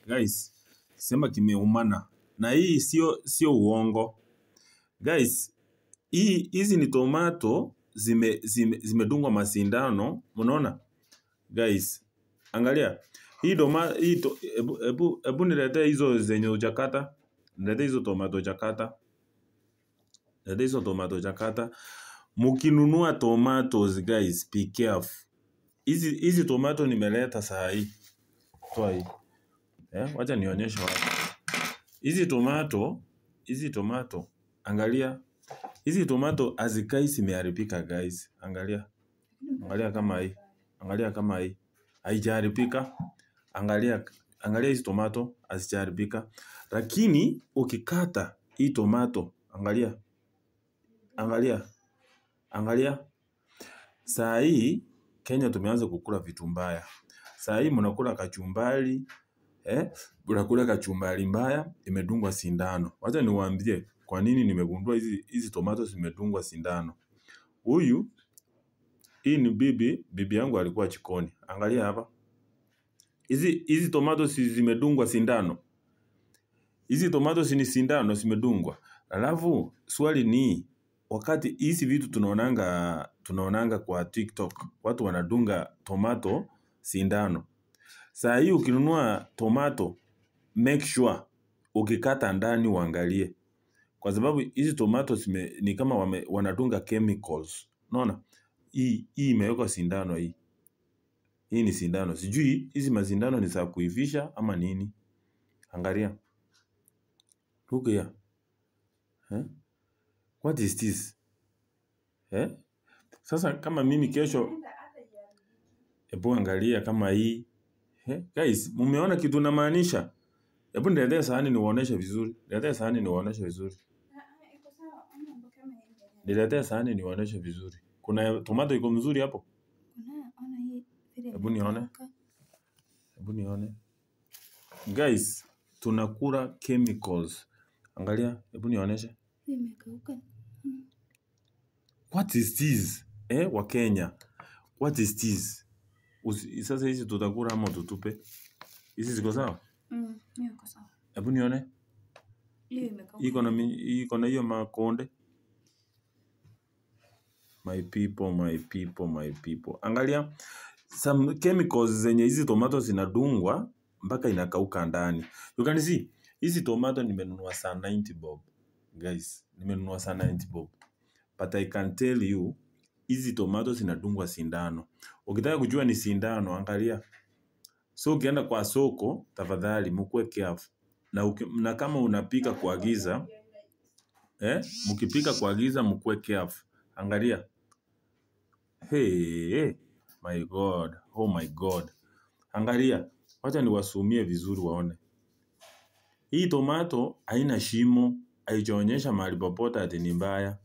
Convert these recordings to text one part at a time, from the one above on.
Guys, sema kimeumana na hii sio uongo guys. Hizi ni tomato zimedungwa masindano, unaona guys. Angalia hii ebu niletee hizo zenye hujakata, niletee hizo tomato hujakata, niletee hizo tomato hujakata. Mkinunua tomatoes guys, be careful. Hizi tomato nimeleta saa hii. Toa hii. Wacha nionyeshe wapi. Hizi tomato, angalia. Hizi tomato hazikai zimeharibika guys. Angalia. Angalia kama hii. Angalia kama hii. Haijaharibika. Angalia hizi tomato hazijaharibika. Lakini ukikata hii tomato, angalia. Angalia. Saa hii Kenya tumeanza kukula vitu mbaya. Saa hii mnakula kachumbari, mnakula kachumbari mbaya imedungwa sindano. Wacha niwaambie kwa nini nimegundua hizi tomato zimedungwa sindano. Hii ni bibi yangu alikuwa jikoni. Angalia hapa. Hizi tomato zimedungwa sindano. Hizi tomato ni sindano zimedungwa. Alafu swali ni wakati hizi vitu tunaonanga kwa TikTok, watu wanadunga tomato sindano. Saa hii ukinunua tomato, make sure ukikata ndani uangalie. Kwa sababu hizi tomato ni kama wanadunga chemicals. Unaona? Hii imewekwa sindano hii. Hii ni sindano. Sijui hizi masindano ni za kuivisha ama nini. Angalia. Look here. What is this? Sasa kama mimi kesho, hebu angalia kama hii. Guys, mumeona kitu namaanisha? Hebu niletee sahani niwaoneshe vizuri. Niletee sahani niwaoneshe vizuri. Niletee sahani niwaoneshe vizuri. Kuna tomato iko mzuri hapo? Ona hii vile. Hebu nione. Hebu nione. Guys, tunakula chemicals. Angalia, hebu nionyeshe. Imekauka. What is this? Wa Kenya. What is this? Sasa hizi tutakula ama tutupe? Hizi ziko sawa? Iko sawa. Hebu nione. Hiyo imekauka. Iko na hiyo makonde. My people. Angalia, some chemicals zenye hizi tomato zinadungwa mpaka inakauka ndani. You can see, hizi tomato nimenunua saa 90 bob. Guys, nimenunua saa 90 bob. But I can tell you, hizi tomato zinadungwa sindano. Ukitaka kujua ni sindano, angalia. So ukienda kwa soko, tafadhali mkuwe careful. Na kama unapika kwa giza, mkipika kwa giza mkuwe careful. Angalia. Hey, my God. Oh my God. Angalia. Wacha niwasumie vizuri waone. Hii tomato haina shimo, haijaonyesha mahali popote ati ni mbaya.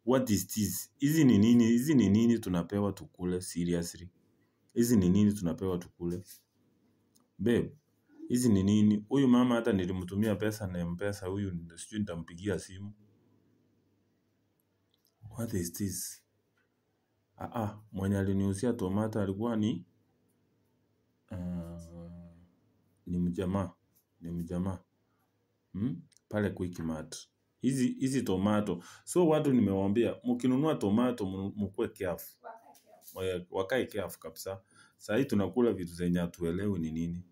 What is this? Hizi ni nini? Hizi ni nini tunapewa tukule? Seriously. Hizi ni nini tunapewa tukule? Babe, hizi ni nini? Huyu mama hata nilimtumia pesa na M-Pesa, huyu sijui nitampigia simu. What is this? Mwenye aliniuzia tomato alikuwa ni mjamaa. Pale Quickmart. Hizi tomato. So watu nimewaambia, mkinunua tomato mkuwe careful. Wakae careful kabisa. Saa hii tunakula vitu zenye hatuelewi ni nini.